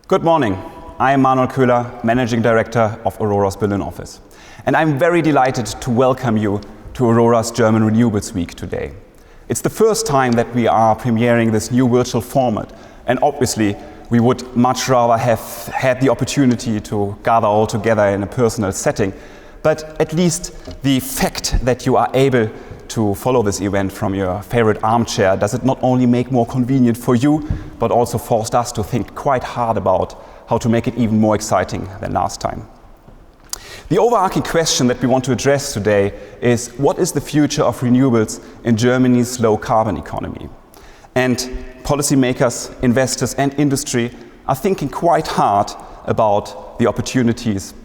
Good morning. I am Manuel Köhler, Managing Director of Aurora's Berlin office. And I'm very delighted to welcome you to Aurora's German Renewables Week today. It's the first time that we are premiering this new virtual format. And obviously, we would much rather have had the opportunity to gather all together in a personal setting. But at least the fact that you are able to follow this event from your favorite armchair does it not only make more convenient for you, but also forced us to think quite hard about how to make it even more exciting than last time. The overarching question that we want to address today is: what is the future of renewables in Germany's low carbon economy? And policymakers, investors and industry are thinking quite hard about the opportunities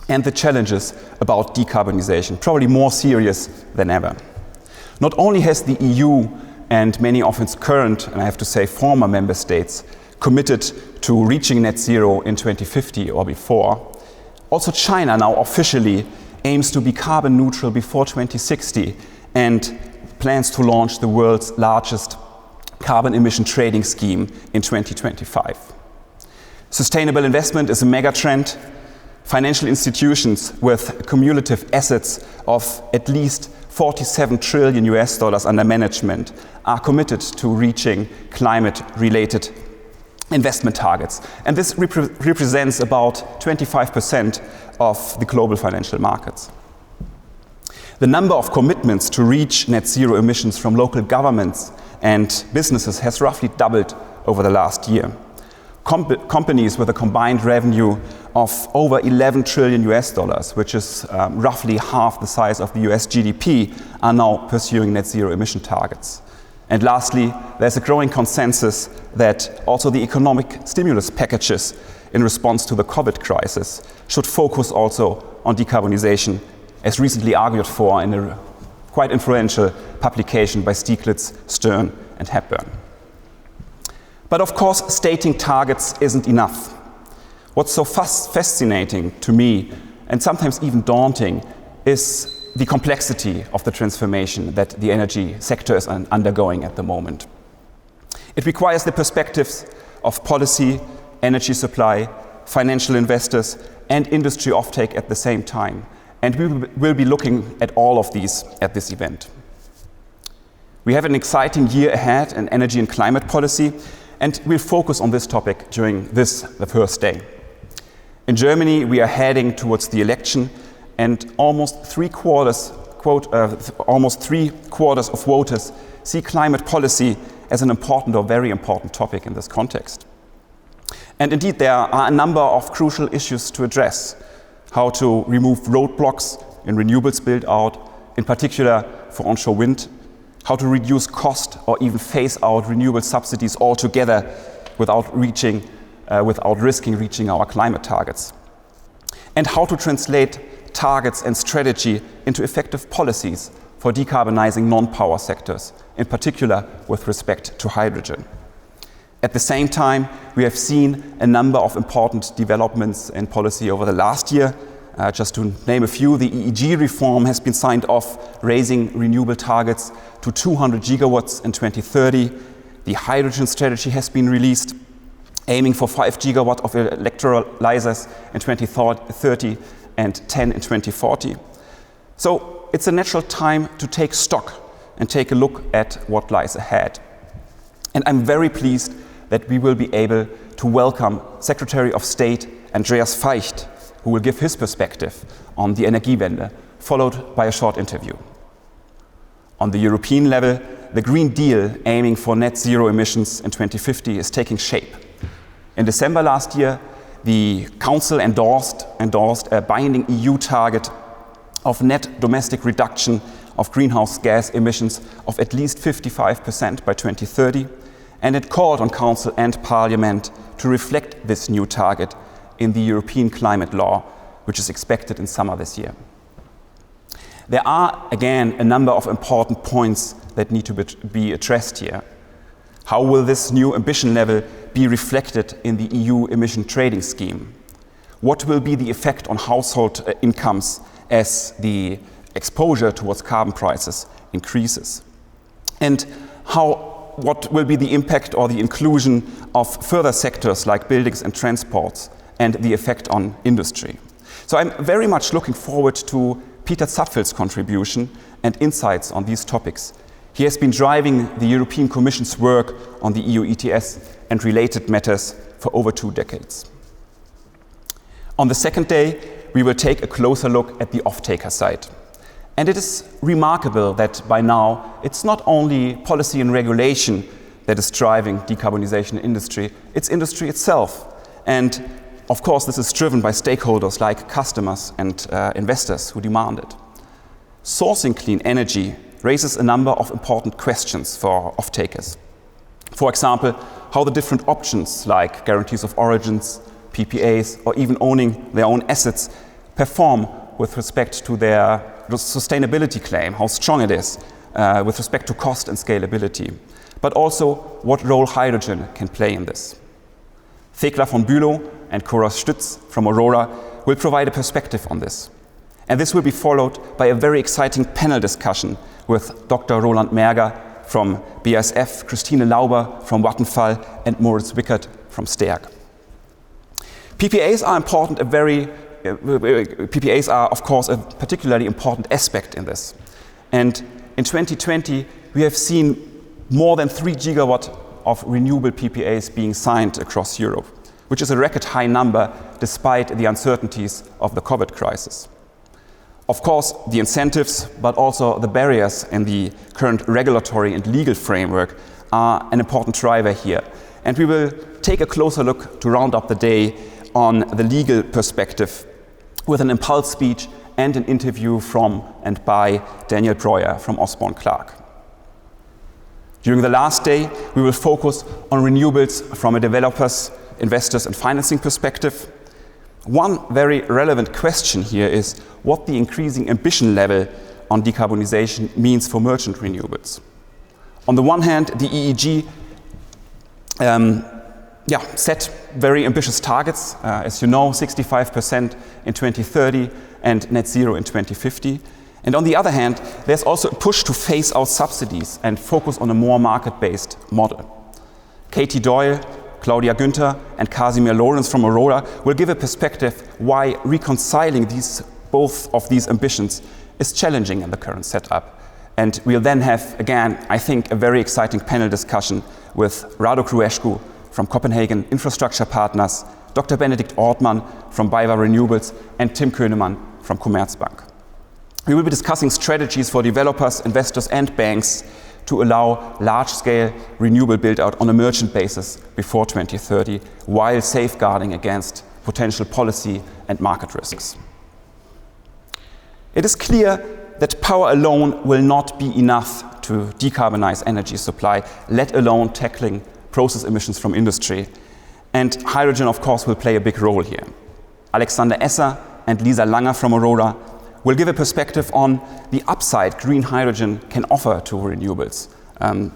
and the challenges about decarbonization, probably more serious than ever. Not only has the EU and many of its current, and I have to say former member states, committed to reaching net zero in 2050 or before, also China now officially aims to be carbon neutral before 2060 and plans to launch the world's largest carbon emission trading scheme in 2025. Sustainable investment is a mega trend. Financial institutions with cumulative assets of at least $47 trillion under management are committed to reaching climate-related investment targets. And this represents about 25% of the global financial markets. The number of commitments to reach net zero emissions from local governments and businesses has roughly doubled over the last year. Companies with a combined revenue of over $11 trillion, which is roughly half the size of the US GDP, are now pursuing net zero emission targets. And lastly, there's a growing consensus that also the economic stimulus packages in response to the COVID crisis should focus also on decarbonization, as recently argued for in a quite influential publication by Stieglitz, Stern and Hepburn. But of course, stating targets isn't enough. What's so fascinating to me, and sometimes even daunting, is the complexity of the transformation that the energy sector is undergoing at the moment. It requires the perspectives of policy, energy supply, financial investors, and industry offtake at the same time. And we will be looking at all of these at this event. We have an exciting year ahead in energy and climate policy, and we'll focus on this topic during the first day. In Germany, we are heading towards the election, and almost three quarters of voters see climate policy as an important or very important topic in this context. And indeed, there are a number of crucial issues to address: how to remove roadblocks in renewables build-out, in particular for onshore wind, how to reduce cost or even phase out renewable subsidies altogether without risking reaching our climate targets, and how to translate targets and strategy into effective policies for decarbonizing non-power sectors, in particular with respect to hydrogen. At the same time, we have seen a number of important developments in policy over the last year. Just to name a few, the EEG reform has been signed off, raising renewable targets to 200 gigawatts in 2030. The hydrogen strategy has been released, aiming for 5 gigawatts of electrolyzers in 2030 and 10 in 2040. So it's a natural time to take stock and take a look at what lies ahead. And I'm very pleased that we will be able to welcome Secretary of State Andreas Veicht, who will give his perspective on the Energiewende, followed by a short interview. On the European level, the Green Deal aiming for net zero emissions in 2050 is taking shape. In December last year, the Council endorsed a binding EU target of net domestic reduction of greenhouse gas emissions of at least 55% by 2030, and it called on Council and Parliament to reflect this new target in the European climate law, which is expected in summer this year. There are, again, a number of important points that need to be addressed here. How will this new ambition level be reflected in the EU emission trading scheme? What will be the effect on household incomes as the exposure towards carbon prices increases? And how what will be the impact or the inclusion of further sectors like buildings and transports and the effect on industry. So I'm very much looking forward to Peter Zapfel's contribution and insights on these topics. He has been driving the European Commission's work on the EU ETS and related matters for over 2 decades. On the second day, we will take a closer look at the off-taker side. And it is remarkable that by now, it's not only policy and regulation that is driving decarbonization in industry, it's industry itself. And of course, this is driven by stakeholders like customers and investors who demand it. Sourcing clean energy raises a number of important questions for off-takers. For example, how the different options like guarantees of origins, PPAs, or even owning their own assets perform with respect to their sustainability claim, how strong it is with respect to cost and scalability, but also what role hydrogen can play in this. Thekla von Bülow and Cora Stütz from Aurora will provide a perspective on this. And this will be followed by a very exciting panel discussion with Dr. Roland Merger from BASF, Christine Lauber from Vattenfall, and Moritz Wickert from Steag. PPAs are important, PPAs are, of course, a particularly important aspect in this. And in 2020, we have seen more than 3 gigawatt of renewable PPAs being signed across Europe, which is a record high number despite the uncertainties of the COVID crisis. Of course, the incentives, but also the barriers in the current regulatory and legal framework are an important driver here. And we will take a closer look to round up the day on the legal perspective with an impulse speech and an interview from and by Daniel Breuer from Osborne Clarke. During the last day, we will focus on renewables from a developers, investors and financing perspective. One very relevant question here is what the increasing ambition level on decarbonization means for merchant renewables. On the one hand, the EEG set very ambitious targets, as you know, 65% in 2030 and net zero in 2050. And on the other hand, there's also a push to phase out subsidies and focus on a more market-based model. Katie Doyle, Claudia Günther and Casimir Lorenz from Aurora will give a perspective why reconciling both of these ambitions is challenging in the current setup. And we'll then have, again, I think, a very exciting panel discussion with Rado Kruescu from Copenhagen Infrastructure Partners, Dr. Benedikt Ortmann from BayWa Renewables, and Tim Könemann from Commerzbank. We will be discussing strategies for developers, investors, and banks to allow large-scale renewable build-out on a merchant basis before 2030, while safeguarding against potential policy and market risks. It is clear that power alone will not be enough to decarbonize energy supply, let alone tackling process emissions from industry. And hydrogen, of course, will play a big role here. Alexander Esser and Lisa Langer from Aurora will give a perspective on the upside green hydrogen can offer to renewables,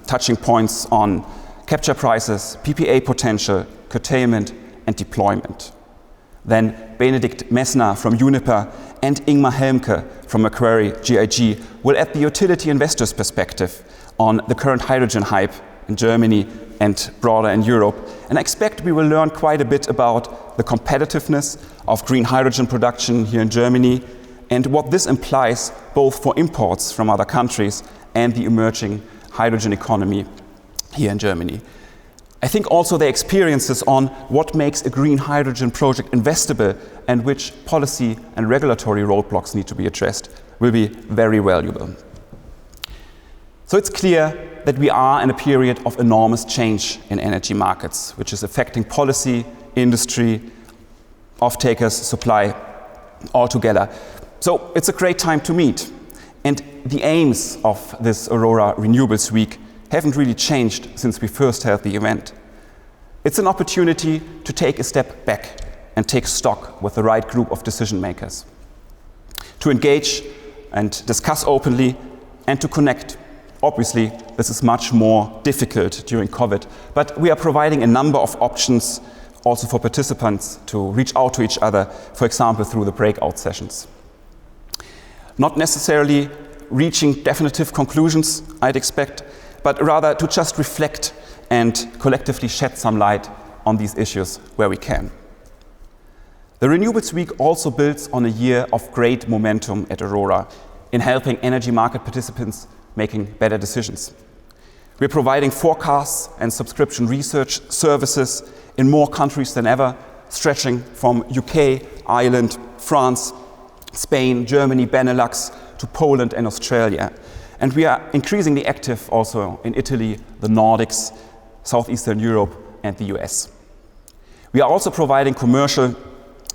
touching points on capture prices, PPA potential, curtailment, and deployment. Then Benedikt Messner from Uniper and Ingmar Helmke from Macquarie GIG will add the utility investors' perspective on the current hydrogen hype in Germany and broader in Europe. And I expect we will learn quite a bit about the competitiveness of green hydrogen production here in Germany and what this implies both for imports from other countries and the emerging hydrogen economy here in Germany. I think also their experiences on what makes a green hydrogen project investable and which policy and regulatory roadblocks need to be addressed will be very valuable. So it's clear that we are in a period of enormous change in energy markets, which is affecting policy, industry, off-takers, supply altogether. So it's a great time to meet. And the aims of this Aurora Renewables Week haven't really changed since we first held the event. It's an opportunity to take a step back and take stock with the right group of decision makers, to engage and discuss openly and to connect. Obviously, this is much more difficult during COVID, but we are providing a number of options also for participants to reach out to each other, for example, through the breakout sessions. Not necessarily reaching definitive conclusions, I'd expect, but rather to just reflect and collectively shed some light on these issues where we can. The Renewables Week also builds on a year of great momentum at Aurora in helping energy market participants making better decisions. We're providing forecasts and subscription research services in more countries than ever, stretching from UK, Ireland, France, Spain, Germany, Benelux to Poland and Australia. And we are increasingly active also in Italy, the Nordics, Southeastern Europe and the US. We are also providing commercial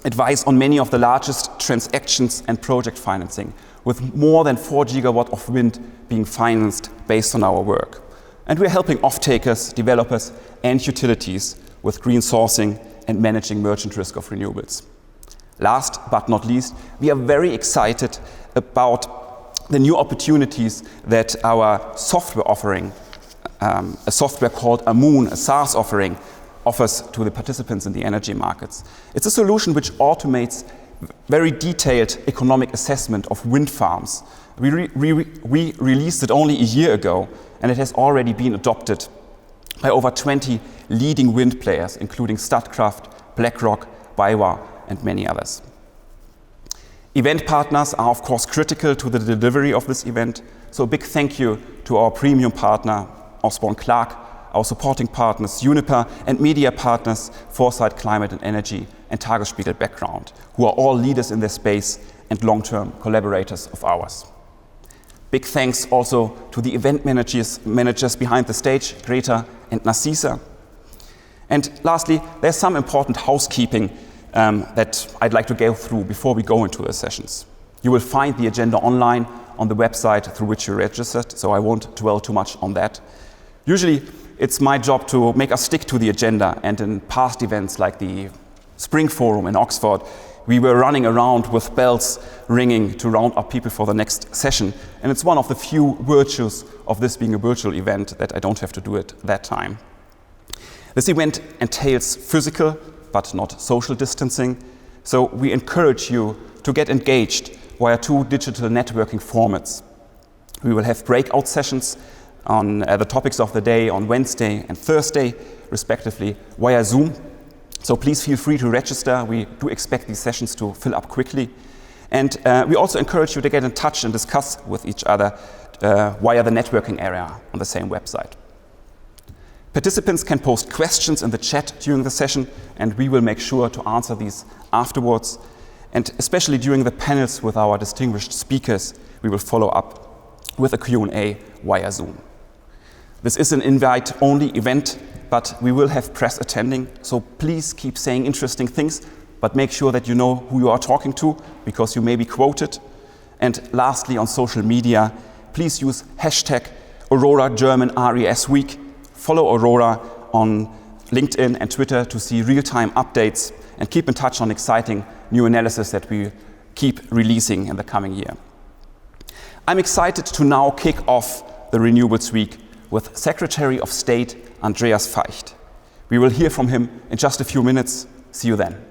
advice on many of the largest transactions and project financing, with more than 4 gigawatt of wind being financed based on our work. And we're helping off-takers, developers and utilities with green sourcing and managing merchant risk of renewables. Last but not least, we are very excited about the new opportunities that our software offering, a software called Amoon, a SaaS offering, offers to the participants in the energy markets. It's a solution which automates very detailed economic assessment of wind farms. We released it only a year ago, and it has already been adopted by over 20 leading wind players, including Statkraft, BlackRock, BayWa, and many others. Event partners are of course critical to the delivery of this event, so a big thank you to our premium partner, Osborne Clarke, our supporting partners, Uniper, and media partners, Foresight Climate and Energy, and Tagesspiegel Background, who are all leaders in their space and long-term collaborators of ours. Big thanks also to the event managers behind the stage, Greta and Narcisa. And lastly, there's some important housekeeping that I'd like to go through before we go into the sessions. You will find the agenda online on the website through which you registered, so I won't dwell too much on that. Usually, it's my job to make us stick to the agenda, and in past events like the Spring Forum in Oxford, we were running around with bells ringing to round up people for the next session, and it's one of the few virtues of this being a virtual event that I don't have to do it that time. This event entails physical but not social distancing, so we encourage you to get engaged via 2 digital networking formats. We will have breakout sessions on the topics of the day on Wednesday and Thursday, respectively, via Zoom. So please feel free to register. We do expect these sessions to fill up quickly. And we also encourage you to get in touch and discuss with each other via the networking area on the same website. Participants can post questions in the chat during the session, and we will make sure to answer these afterwards. And especially during the panels with our distinguished speakers, we will follow up with a Q&A via Zoom. This is an invite-only event, but we will have press attending, so please keep saying interesting things, but make sure that you know who you are talking to, because you may be quoted. And lastly, on social media, please use hashtag Aurora German RES Week. Follow Aurora on LinkedIn and Twitter to see real-time updates, and keep in touch on exciting new analysis that we keep releasing in the coming year. I'm excited to now kick off the Renewables Week with Secretary of State Andreas Feicht. We will hear from him in just a few minutes. See you then.